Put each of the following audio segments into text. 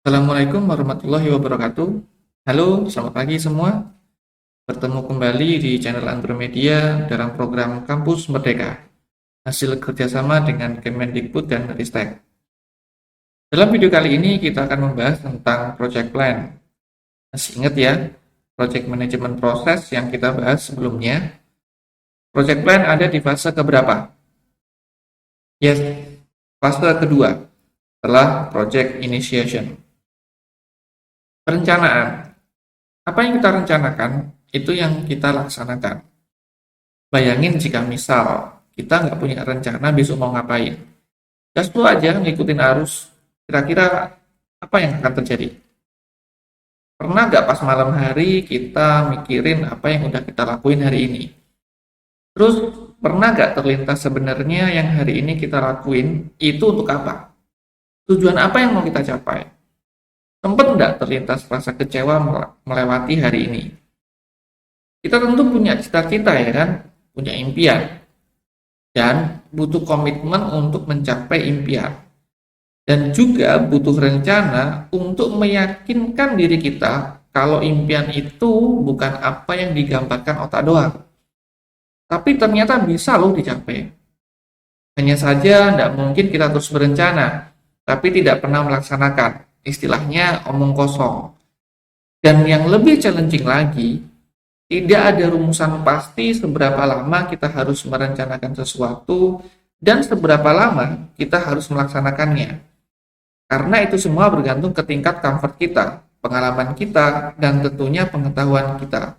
Assalamualaikum warahmatullahi wabarakatuh. Halo, selamat pagi semua. Bertemu kembali di channel Andromedia dalam program Kampus Merdeka, hasil kerjasama dengan Kemendikbud dan Ristek. Dalam video kali ini kita akan membahas tentang Project Plan. Masih ingat ya, Project Management Proses yang kita bahas sebelumnya. Project Plan ada di fase keberapa? Yes, fase kedua, setelah Project Initiation. Perencanaan. Apa yang kita rencanakan, itu yang kita laksanakan. Bayangin jika misal kita nggak punya rencana besok mau ngapain. Gas aja ngikutin arus, kira-kira apa yang akan terjadi? Pernah nggak pas malam hari kita mikirin apa yang udah kita lakuin hari ini? Terus pernah nggak terlintas sebenarnya yang hari ini kita lakuin itu untuk apa? Tujuan apa yang mau kita capai? Sempat nggak terlintas rasa kecewa melewati hari ini? Kita tentu punya cita-cita ya kan, punya impian, dan butuh komitmen untuk mencapai impian. Dan juga butuh rencana untuk meyakinkan diri kita kalau impian itu bukan apa yang digambarkan otak doang. Tapi ternyata bisa loh dicapai. Hanya saja tidak mungkin kita terus berencana, tapi tidak pernah melaksanakan. Istilahnya omong kosong. Dan yang lebih challenging lagi, tidak ada rumusan pasti seberapa lama kita harus merencanakan sesuatu dan seberapa lama kita harus melaksanakannya. Karena itu semua bergantung ke tingkat comfort kita, pengalaman kita, dan tentunya pengetahuan kita.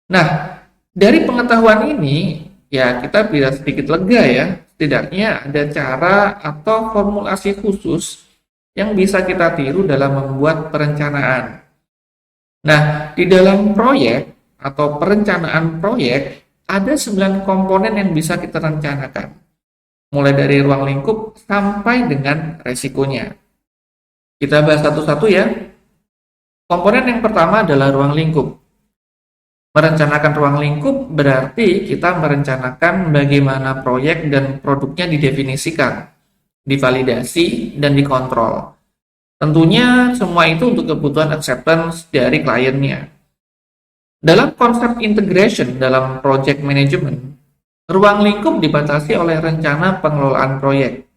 Nah, dari pengetahuan ini, ya kita bisa sedikit lega ya. Setidaknya ada cara atau formulasi khusus yang bisa kita tiru dalam membuat perencanaan. Nah, di dalam proyek atau perencanaan proyek, ada 9 komponen yang bisa kita rencanakan. Mulai dari ruang lingkup sampai dengan resikonya. Kita bahas satu-satu ya. Komponen yang pertama adalah ruang lingkup. Merencanakan ruang lingkup berarti kita merencanakan bagaimana proyek dan produknya didefinisikan, divalidasi, dan dikontrol. Tentunya semua itu untuk kebutuhan acceptance dari kliennya. Dalam konsep integration dalam project management, ruang lingkup dibatasi oleh rencana pengelolaan proyek,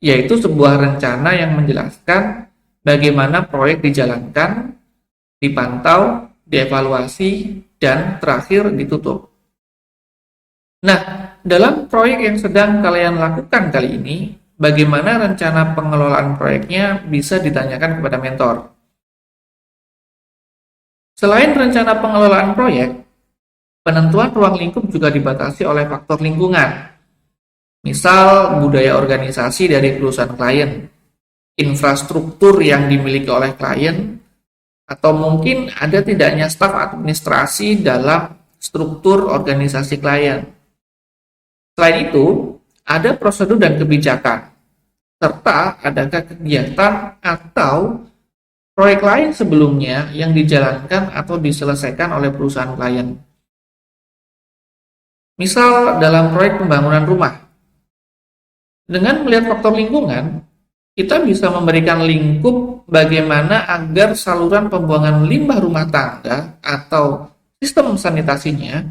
yaitu sebuah rencana yang menjelaskan bagaimana proyek dijalankan, dipantau, dievaluasi, dan terakhir ditutup. Nah, dalam proyek yang sedang kalian lakukan kali ini, bagaimana rencana pengelolaan proyeknya bisa ditanyakan kepada mentor. Selain rencana pengelolaan proyek, penentuan ruang lingkup juga dibatasi oleh faktor lingkungan. Misal, budaya organisasi dari perusahaan klien, infrastruktur yang dimiliki oleh klien, atau mungkin ada tidaknya staf administrasi dalam struktur organisasi klien. Selain itu, ada prosedur dan kebijakan, serta adakah kegiatan atau proyek lain sebelumnya yang dijalankan atau diselesaikan oleh perusahaan klien. Misal, dalam proyek pembangunan rumah, dengan melihat faktor lingkungan, kita bisa memberikan lingkup bagaimana agar saluran pembuangan limbah rumah tangga atau sistem sanitasinya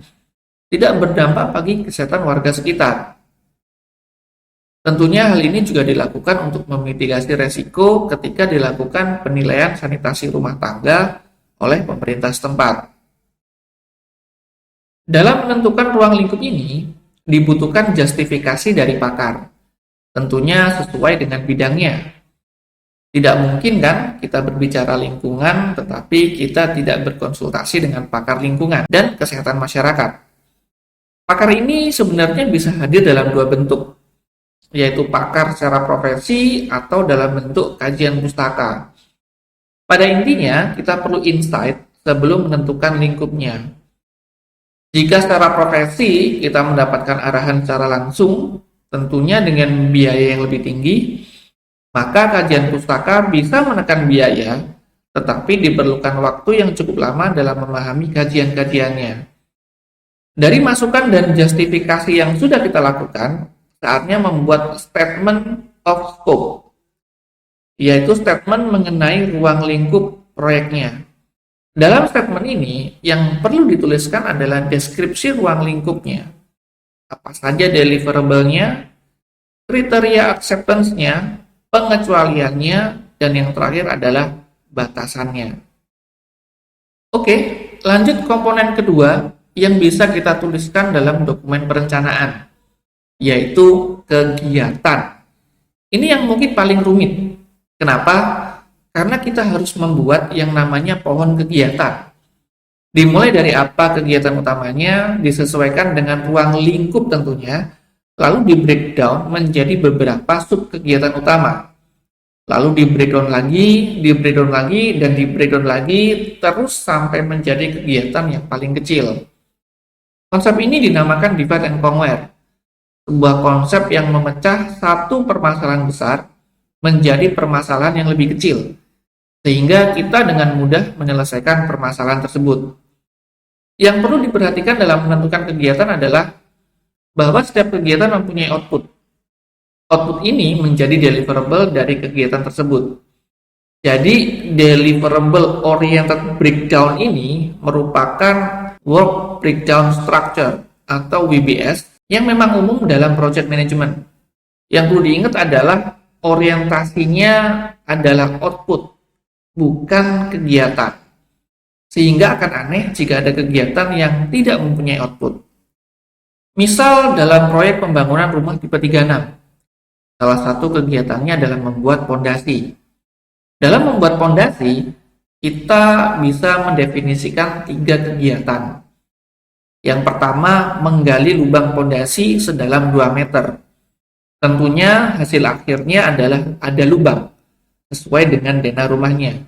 tidak berdampak bagi kesehatan warga sekitar. Tentunya hal ini juga dilakukan untuk memitigasi resiko ketika dilakukan penilaian sanitasi rumah tangga oleh pemerintah setempat. Dalam menentukan ruang lingkup ini, dibutuhkan justifikasi dari pakar. Tentunya sesuai dengan bidangnya. Tidak mungkin kan kita berbicara lingkungan tetapi kita tidak berkonsultasi dengan pakar lingkungan dan kesehatan masyarakat. Pakar ini sebenarnya bisa hadir dalam dua bentuk, yaitu pakar secara profesi atau dalam bentuk kajian pustaka. Pada intinya, kita perlu insight sebelum menentukan lingkupnya. Jika secara profesi kita mendapatkan arahan secara langsung, tentunya dengan biaya yang lebih tinggi, maka kajian pustaka bisa menekan biaya, tetapi diperlukan waktu yang cukup lama dalam memahami kajian-kajiannya. Dari masukan dan justifikasi yang sudah kita lakukan, saatnya membuat statement of scope. yaitu statement mengenai ruang lingkup proyeknya. Dalam statement ini, yang perlu dituliskan adalah deskripsi ruang lingkupnya. Apa saja deliverable-nya, kriteria acceptance-nya, pengecualiannya, dan yang terakhir adalah batasannya. Oke, lanjut komponen kedua yang bisa kita tuliskan dalam dokumen perencanaan, yaitu kegiatan. Ini yang mungkin paling rumit. Kenapa? Karena kita harus membuat yang namanya pohon kegiatan. Dimulai dari apa kegiatan utamanya, disesuaikan dengan ruang lingkup tentunya, lalu di breakdown menjadi beberapa sub kegiatan utama. Lalu di breakdown lagi, dan di breakdown lagi, terus sampai menjadi kegiatan yang paling kecil. Konsep ini dinamakan divide and conquer, sebuah konsep yang memecah satu permasalahan besar menjadi permasalahan yang lebih kecil, sehingga kita dengan mudah menyelesaikan permasalahan tersebut. Yang perlu diperhatikan dalam menentukan kegiatan adalah bahwa setiap kegiatan mempunyai output. Output ini menjadi deliverable dari kegiatan tersebut. Jadi, deliverable oriented breakdown ini merupakan work breakdown structure atau WBS yang memang umum dalam project management. Yang perlu diingat adalah orientasinya adalah output, bukan kegiatan. Sehingga akan aneh jika ada kegiatan yang tidak mempunyai output. Misal dalam proyek pembangunan rumah tipe 36, salah satu kegiatannya adalah membuat pondasi. Dalam membuat pondasi, kita bisa mendefinisikan 3 kegiatan. Yang pertama, menggali lubang pondasi sedalam 2 meter. Tentunya hasil akhirnya adalah ada lubang, sesuai dengan dena rumahnya.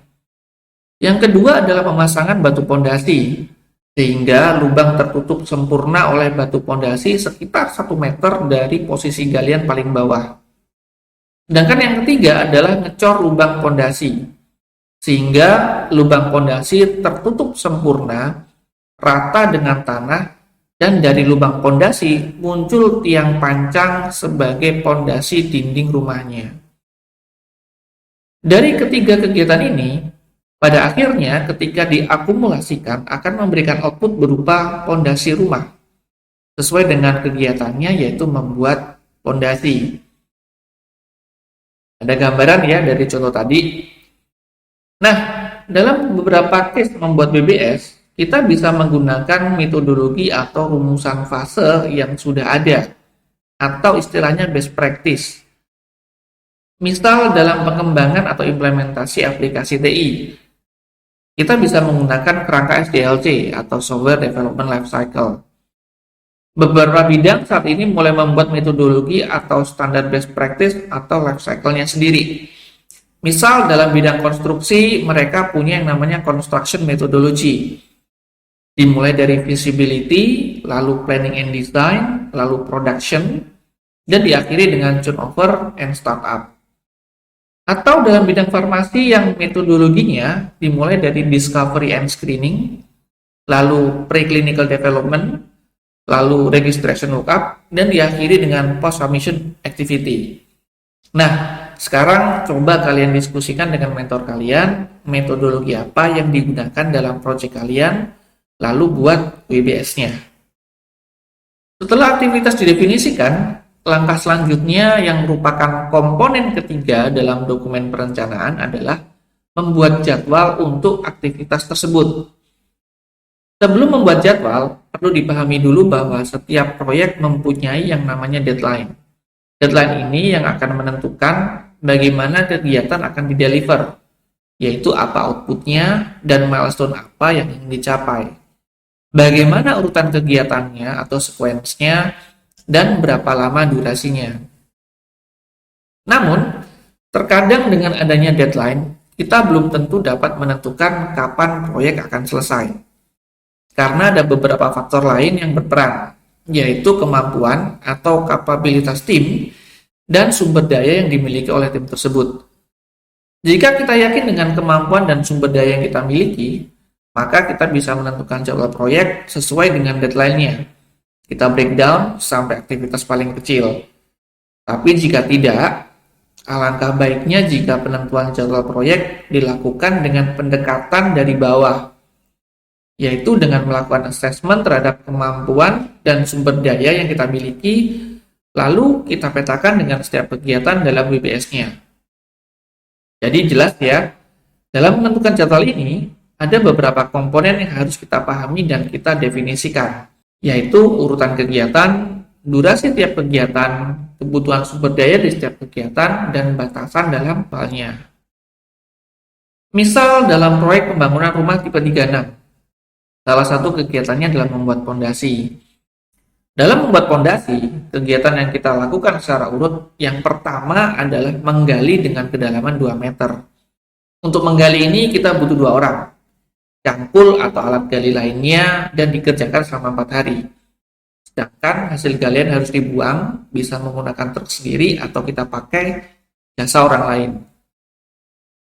Yang kedua adalah pemasangan batu pondasi, sehingga lubang tertutup sempurna oleh batu pondasi sekitar 1 meter dari posisi galian paling bawah. Sedangkan yang ketiga adalah ngecor lubang pondasi, sehingga lubang pondasi tertutup sempurna, rata dengan tanah, dan dari lubang pondasi muncul tiang pancang sebagai pondasi dinding rumahnya. Dari ketiga kegiatan ini, pada akhirnya ketika diakumulasikan akan memberikan output berupa pondasi rumah, sesuai dengan kegiatannya yaitu membuat pondasi. Ada gambaran ya dari contoh tadi. Nah, dalam beberapa case membuat BBS, kita bisa menggunakan metodologi atau rumusan fase yang sudah ada, atau istilahnya best practice. Misal dalam pengembangan atau implementasi aplikasi TI, kita bisa menggunakan kerangka SDLC atau Software Development Lifecycle. Beberapa bidang saat ini mulai membuat metodologi atau standar best practice atau life cycle-nya sendiri. Misal dalam bidang konstruksi, mereka punya yang namanya construction methodology. Dimulai dari feasibility, lalu planning and design, lalu production, dan diakhiri dengan turnover and startup. Atau dalam bidang farmasi yang metodologinya dimulai dari discovery and screening, lalu preclinical development, lalu registration lookup, dan diakhiri dengan post-submission activity. Nah, sekarang coba kalian diskusikan dengan mentor kalian, metodologi apa yang digunakan dalam proyek kalian, lalu buat WBS-nya. Setelah aktivitas didefinisikan, langkah selanjutnya yang merupakan komponen ketiga dalam dokumen perencanaan adalah membuat jadwal untuk aktivitas tersebut. Sebelum membuat jadwal, perlu dipahami dulu bahwa setiap proyek mempunyai yang namanya deadline. Deadline ini yang akan menentukan bagaimana kegiatan akan dideliver, yaitu apa outputnya dan milestone apa yang ingin dicapai. Bagaimana urutan kegiatannya atau sequence-nya, dan berapa lama durasinya. Namun, terkadang dengan adanya deadline, kita belum tentu dapat menentukan kapan proyek akan selesai. Karena ada beberapa faktor lain yang berperan, yaitu kemampuan atau kapabilitas tim dan sumber daya yang dimiliki oleh tim tersebut. Jika kita yakin dengan kemampuan dan sumber daya yang kita miliki, maka kita bisa menentukan jadwal proyek sesuai dengan deadline-nya. Kita breakdown sampai aktivitas paling kecil. Tapi jika tidak, Alangkah baiknya jika penentuan jadwal proyek dilakukan dengan pendekatan dari bawah, yaitu dengan melakukan assessment terhadap kemampuan dan sumber daya yang kita miliki, lalu kita petakan dengan setiap kegiatan dalam WBS-nya. Jadi jelas ya, dalam menentukan jadwal ini, ada beberapa komponen yang harus kita pahami dan kita definisikan, yaitu urutan kegiatan, durasi tiap kegiatan, kebutuhan sumber daya di setiap kegiatan, dan batasan dalam halnya. Misal dalam proyek pembangunan rumah tipe 36, salah satu kegiatannya adalah membuat pondasi. Dalam membuat pondasi, kegiatan yang kita lakukan secara urut, yang pertama adalah menggali dengan kedalaman 2 meter. Untuk menggali ini kita butuh 2 orang, cangkul atau alat gali lainnya, dan dikerjakan selama 4 hari. Sedangkan hasil galian harus dibuang, bisa menggunakan truk sendiri atau kita pakai jasa orang lain.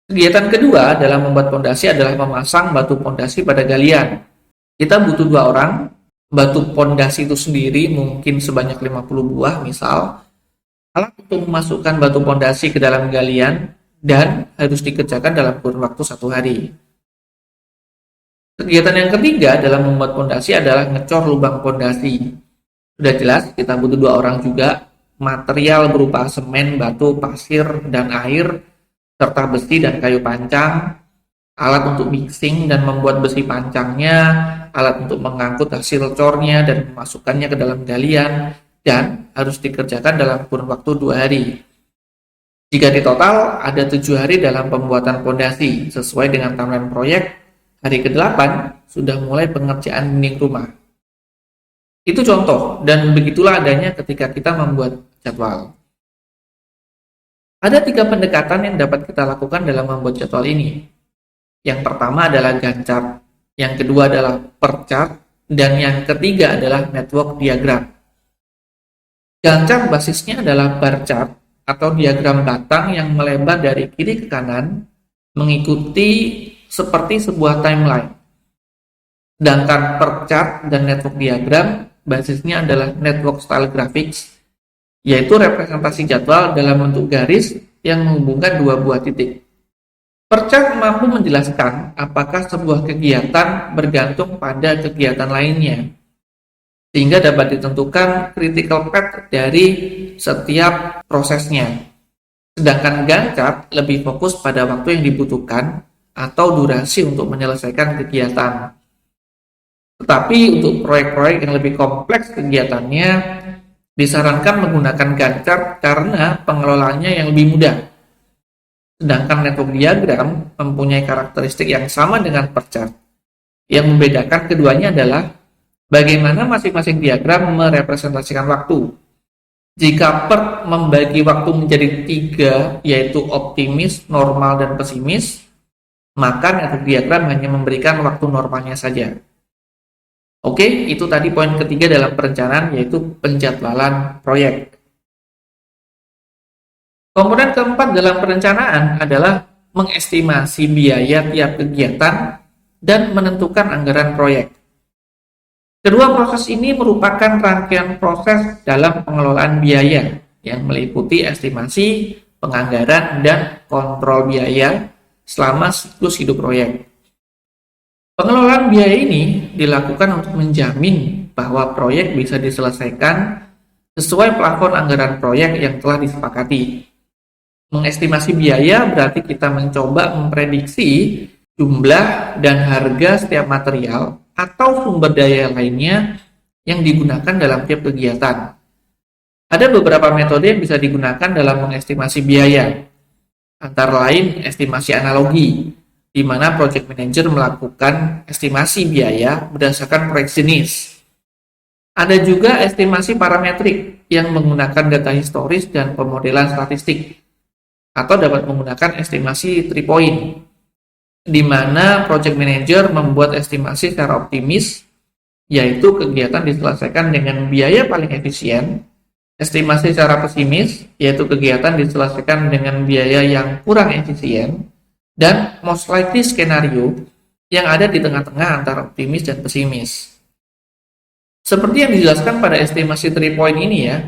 Kegiatan kedua dalam membuat pondasi adalah memasang batu pondasi pada galian. Kita butuh 2 orang, batu pondasi itu sendiri mungkin sebanyak 50 buah misal, alat untuk memasukkan batu pondasi ke dalam galian, dan harus dikerjakan dalam kurun waktu 1 hari. Kegiatan yang ketiga dalam membuat pondasi adalah ngecor lubang pondasi. Sudah jelas, kita butuh 2 orang juga, material berupa semen, batu, pasir, dan air, serta besi dan kayu pancang, alat untuk mixing dan membuat besi pancangnya, alat untuk mengangkut hasil cornya dan memasukkannya ke dalam galian, dan harus dikerjakan dalam kurun waktu 2 hari. Jika di total, ada 7 hari dalam pembuatan pondasi, sesuai dengan timeline proyek. Hari ke-8 sudah mulai pengerjaan dinding rumah. Itu contoh, dan begitulah adanya ketika kita membuat jadwal. Ada 3 pendekatan yang dapat kita lakukan dalam membuat jadwal ini. Yang pertama adalah Gantt chart, yang kedua adalah per chart, dan yang ketiga adalah network diagram. Gantt chart basisnya adalah bar chart atau diagram batang yang melebar dari kiri ke kanan, mengikuti seperti sebuah timeline. Sedangkan per chart dan network diagram basisnya adalah network style graphics, yaitu representasi jadwal dalam bentuk garis yang menghubungkan 2 buah titik. Per chart mampu menjelaskan apakah sebuah kegiatan bergantung pada kegiatan lainnya, sehingga dapat ditentukan critical path dari setiap prosesnya. Sedangkan Gantt chart lebih fokus pada waktu yang dibutuhkan atau durasi untuk menyelesaikan kegiatan. Tetapi untuk proyek-proyek yang lebih kompleks kegiatannya, disarankan menggunakan Gantt chart karena pengelolaannya yang lebih mudah. Sedangkan network diagram mempunyai karakteristik yang sama dengan per chart. Yang membedakan keduanya adalah bagaimana masing-masing diagram merepresentasikan waktu. Jika PERT membagi waktu menjadi 3, yaitu optimis, normal, dan pesimis, maka network diagram hanya memberikan waktu normalnya saja. Oke, itu tadi poin ketiga dalam perencanaan, yaitu penjadwalan proyek. Komponen keempat dalam perencanaan adalah mengestimasi biaya tiap kegiatan dan menentukan anggaran proyek. Kedua proses ini merupakan rangkaian proses dalam pengelolaan biaya yang meliputi estimasi, penganggaran, dan kontrol biaya selama siklus hidup proyek. Pengelolaan biaya ini dilakukan untuk menjamin bahwa proyek bisa diselesaikan sesuai plafon anggaran proyek yang telah disepakati. Mengestimasi biaya berarti kita mencoba memprediksi jumlah dan harga setiap material atau sumber daya lainnya yang digunakan dalam tiap kegiatan. Ada beberapa metode yang bisa digunakan dalam mengestimasi biaya, antara lain estimasi analogi, di mana project manager melakukan estimasi biaya berdasarkan proyek jenis. Ada juga estimasi parametrik yang menggunakan data historis dan pemodelan statistik, atau dapat menggunakan estimasi 3 point, di mana project manager membuat estimasi secara optimis, yaitu kegiatan diselesaikan dengan biaya paling efisien, estimasi secara pesimis, yaitu kegiatan diselesaikan dengan biaya yang kurang efisien, dan most likely skenario yang ada di tengah-tengah antara optimis dan pesimis. Seperti yang dijelaskan pada estimasi 3 point ini ya,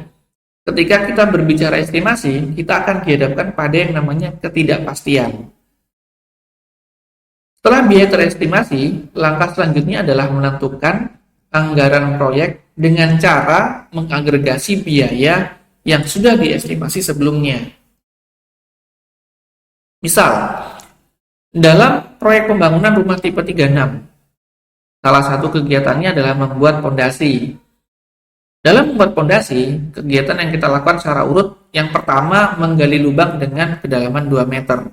Ketika kita berbicara estimasi, kita akan dihadapkan pada yang namanya ketidakpastian. Setelah biaya terestimasi, langkah selanjutnya adalah menentukan anggaran proyek dengan cara mengagregasi biaya yang sudah diestimasi sebelumnya. Misal, dalam proyek pembangunan rumah tipe 36, salah satu kegiatannya adalah membuat pondasi. Dalam membuat pondasi, kegiatan yang kita lakukan secara urut, yang pertama menggali lubang dengan kedalaman 2 meter.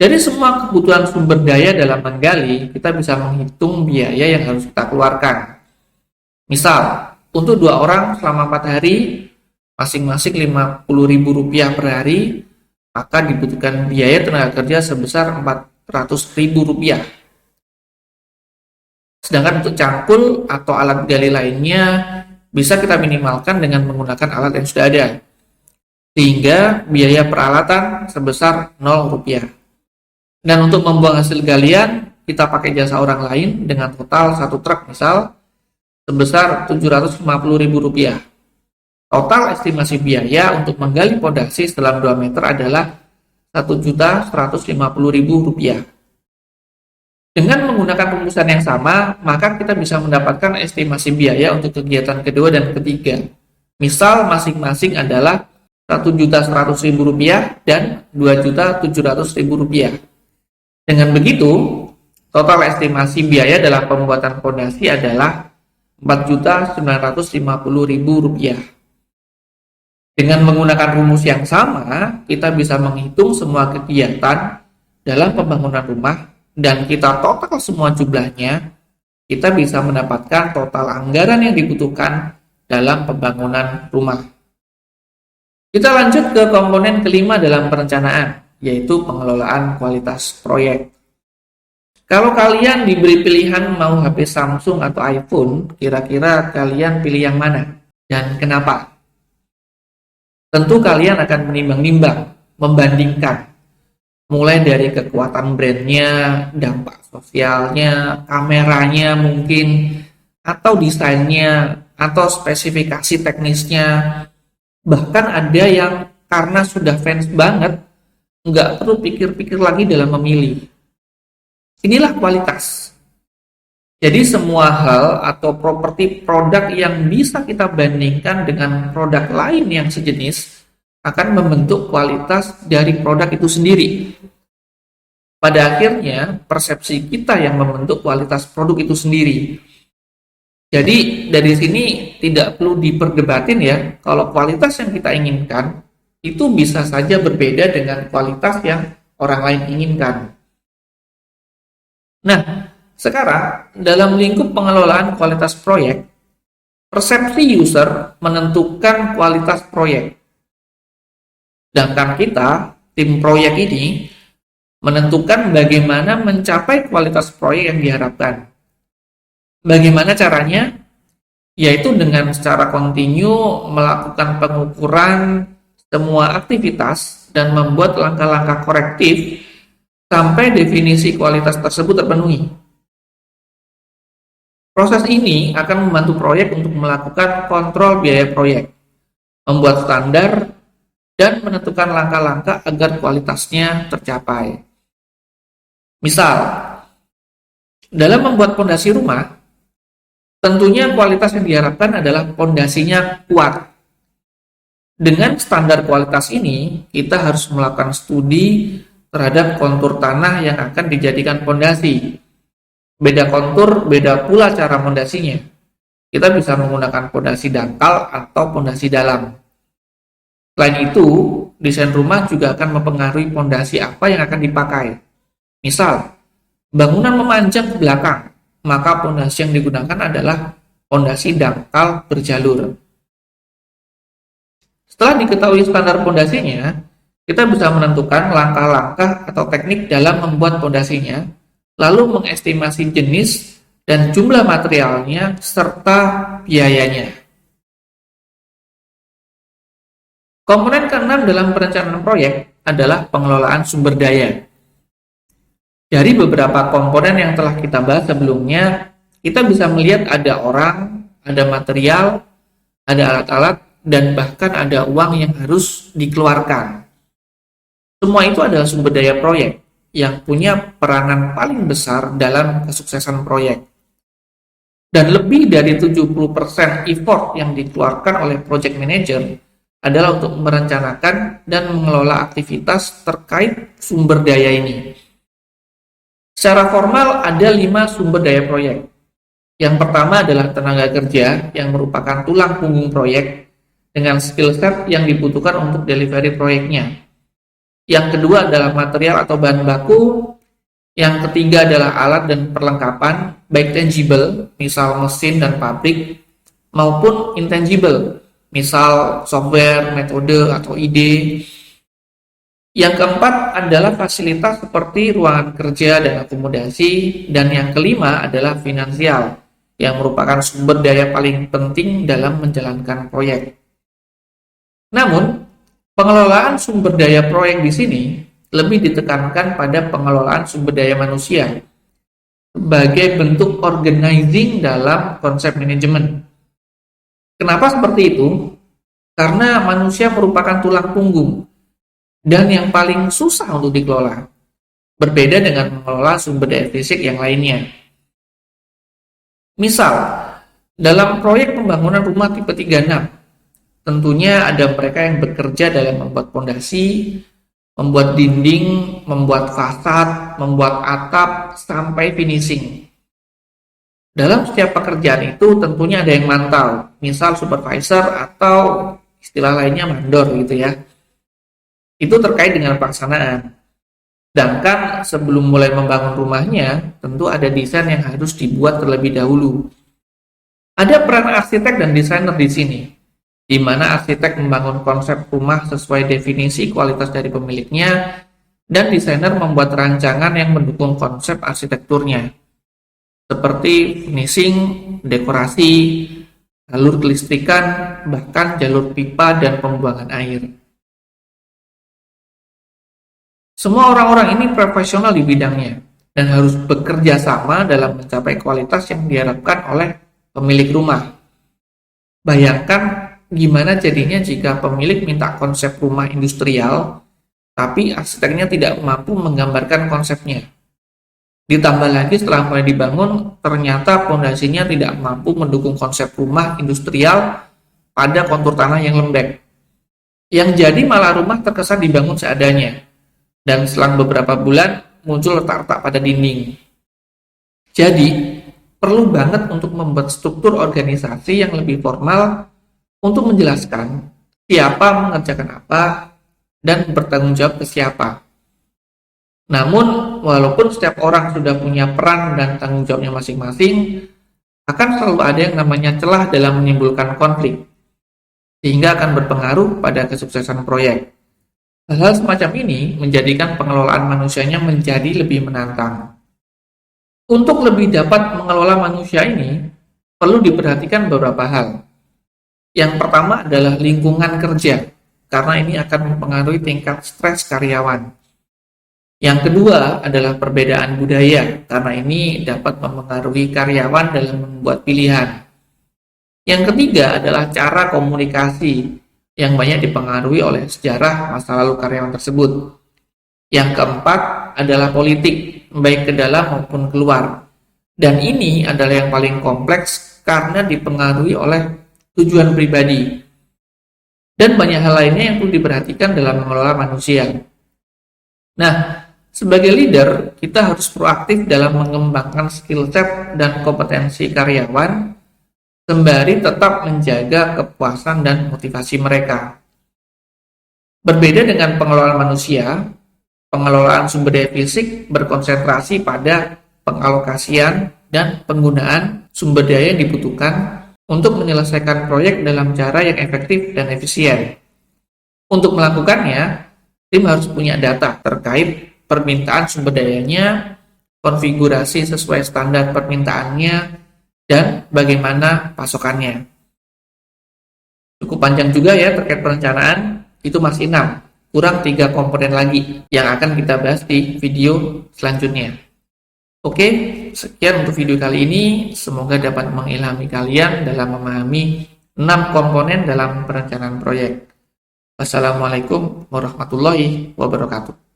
Dari semua kebutuhan sumber daya dalam menggali, kita bisa menghitung biaya yang harus kita keluarkan. Misal, untuk 2 orang selama 4 hari, masing-masing Rp50.000 per hari, maka dibutuhkan biaya tenaga kerja sebesar Rp400.000. Sedangkan untuk cangkul atau alat gali lainnya bisa kita minimalkan dengan menggunakan alat yang sudah ada. Sehingga biaya peralatan sebesar Rp0. Dan untuk membuang hasil galian, kita pakai jasa orang lain dengan total 1 truk misal sebesar Rp750.000. Total estimasi biaya untuk menggali pondasi sedalam 2 meter adalah Rp1.150.000. Dengan menggunakan rumusan yang sama, maka kita bisa mendapatkan estimasi biaya untuk kegiatan kedua dan ketiga. Misal masing-masing adalah Rp1.100.000 dan Rp2.700.000. Dengan begitu, total estimasi biaya dalam pembuatan pondasi adalah Rp4.950.000. Dengan menggunakan rumus yang sama, kita bisa menghitung semua kegiatan dalam pembangunan rumah dan kita total semua jumlahnya, kita bisa mendapatkan total anggaran yang dibutuhkan dalam pembangunan rumah. Kita lanjut ke komponen kelima dalam perencanaan, yaitu pengelolaan kualitas proyek. Kalau kalian diberi pilihan mau HP Samsung atau iPhone, kira-kira kalian pilih yang mana dan kenapa? Tentu kalian akan menimbang-nimbang, membandingkan, mulai dari kekuatan brandnya, dampak sosialnya, kameranya mungkin, atau desainnya, atau spesifikasi teknisnya. Bahkan ada yang karena sudah fans banget, nggak perlu pikir-pikir lagi dalam memilih. Inilah kualitas. Jadi semua hal atau properti produk yang bisa kita bandingkan dengan produk lain yang sejenis akan membentuk kualitas dari produk itu sendiri. Pada akhirnya, persepsi kita yang membentuk kualitas produk itu sendiri. Jadi, dari sini tidak perlu diperdebatin ya, kalau kualitas yang kita inginkan, itu bisa saja berbeda dengan kualitas yang orang lain inginkan. Nah, sekarang dalam lingkup pengelolaan kualitas proyek, persepsi user menentukan kualitas proyek. Sedangkan kita, tim proyek ini, menentukan bagaimana mencapai kualitas proyek yang diharapkan. Bagaimana caranya? Yaitu dengan secara kontinu melakukan pengukuran semua aktivitas dan membuat langkah-langkah korektif sampai definisi kualitas tersebut terpenuhi. Proses ini akan membantu proyek untuk melakukan kontrol biaya proyek, membuat standar, dan menentukan langkah-langkah agar kualitasnya tercapai. Misal, dalam membuat pondasi rumah, tentunya kualitas yang diharapkan adalah pondasinya kuat. Dengan standar kualitas ini, kita harus melakukan studi terhadap kontur tanah yang akan dijadikan pondasi. Beda kontur, beda pula cara pondasinya. Kita bisa menggunakan pondasi dangkal atau pondasi dalam. Selain itu, desain rumah juga akan mempengaruhi pondasi apa yang akan dipakai. Misal, bangunan memanjang ke belakang, maka pondasi yang digunakan adalah pondasi dangkal berjalur. Setelah diketahui standar pondasinya, kita bisa menentukan langkah-langkah atau teknik dalam membuat pondasinya, lalu mengestimasi jenis dan jumlah materialnya serta biayanya. Komponen keenam dalam perencanaan proyek adalah pengelolaan sumber daya. Dari beberapa komponen yang telah kita bahas sebelumnya, kita bisa melihat ada orang, ada material, ada alat-alat, dan bahkan ada uang yang harus dikeluarkan. Semua itu adalah sumber daya proyek yang punya peranan paling besar dalam kesuksesan proyek. Dan lebih dari 70% effort yang dikeluarkan oleh project manager adalah untuk merencanakan dan mengelola aktivitas terkait sumber daya ini. Secara formal ada 5 sumber daya proyek. Yang pertama adalah tenaga kerja yang merupakan tulang punggung proyek dengan skill set yang dibutuhkan untuk delivery proyeknya. Yang kedua adalah material atau bahan baku. Yang ketiga adalah alat dan perlengkapan, baik tangible, misal mesin dan pabrik, maupun intangible, misal software, metode, atau ide. Yang keempat adalah fasilitas seperti ruangan kerja dan akomodasi. Dan yang kelima adalah finansial, yang merupakan sumber daya paling penting dalam menjalankan proyek. Namun, pengelolaan sumber daya proyek di sini lebih ditekankan pada pengelolaan sumber daya manusia sebagai bentuk organizing dalam konsep manajemen. Kenapa seperti itu? Karena manusia merupakan tulang punggung dan yang paling susah untuk dikelola, berbeda dengan mengelola sumber daya fisik yang lainnya. Misal, dalam proyek pembangunan rumah tipe 36, tentunya ada mereka yang bekerja dalam membuat fondasi, membuat dinding, membuat fasad, membuat atap, sampai finishing. Dalam setiap pekerjaan itu tentunya ada yang mantau, misal supervisor atau istilah lainnya mandor gitu ya. Itu terkait dengan pelaksanaan. Sedangkan sebelum mulai membangun rumahnya, tentu ada desain yang harus dibuat terlebih dahulu. Ada peran arsitek dan desainer di sini, di mana arsitek membangun konsep rumah sesuai definisi kualitas dari pemiliknya, dan desainer membuat rancangan yang mendukung konsep arsitekturnya, seperti finishing, dekorasi, jalur kelistrikan, bahkan jalur pipa dan pembuangan air. Semua orang-orang ini profesional di bidangnya, dan harus bekerja sama dalam mencapai kualitas yang diharapkan oleh pemilik rumah. Bayangkan gimana jadinya jika pemilik minta konsep rumah industrial, tapi arsiteknya tidak mampu menggambarkan konsepnya. Ditambah lagi setelah mulai dibangun, ternyata fondasinya tidak mampu mendukung konsep rumah industrial pada kontur tanah yang lembek. Yang jadi malah rumah terkesan dibangun seadanya, dan selang beberapa bulan muncul retak-retak pada dinding. Jadi, perlu banget untuk membuat struktur organisasi yang lebih formal untuk menjelaskan siapa mengerjakan apa dan bertanggung jawab ke siapa. Namun, walaupun setiap orang sudah punya peran dan tanggung jawabnya masing-masing, akan selalu ada yang namanya celah dalam menimbulkan konflik, sehingga akan berpengaruh pada kesuksesan proyek. Hal-hal semacam ini menjadikan pengelolaan manusianya menjadi lebih menantang. Untuk lebih dapat mengelola manusia ini, perlu diperhatikan beberapa hal. Yang pertama adalah lingkungan kerja, karena ini akan mempengaruhi tingkat stres karyawan. Yang kedua adalah perbedaan budaya, karena ini dapat mempengaruhi karyawan dalam membuat pilihan. Yang ketiga adalah cara komunikasi, yang banyak dipengaruhi oleh sejarah masa lalu karyawan tersebut. Yang keempat adalah politik, baik ke dalam maupun keluar. Dan ini adalah yang paling kompleks karena dipengaruhi oleh tujuan pribadi. Dan banyak hal lainnya yang perlu diperhatikan dalam mengelola manusia. Nah, sebagai leader, kita harus proaktif dalam mengembangkan skill set dan kompetensi karyawan, sembari tetap menjaga kepuasan dan motivasi mereka. Berbeda dengan pengelolaan manusia, pengelolaan sumber daya fisik berkonsentrasi pada pengalokasian dan penggunaan sumber daya yang dibutuhkan untuk menyelesaikan proyek dalam cara yang efektif dan efisien. Untuk melakukannya, tim harus punya data terkait permintaan sumber dayanya, konfigurasi sesuai standar permintaannya, dan bagaimana pasokannya. Cukup panjang juga ya terkait perencanaan, itu masih 6, kurang 3 komponen lagi yang akan kita bahas di video selanjutnya. Oke, sekian untuk video kali ini. Semoga dapat mengilhami kalian dalam memahami 6 komponen dalam perencanaan proyek. Wassalamualaikum warahmatullahi wabarakatuh.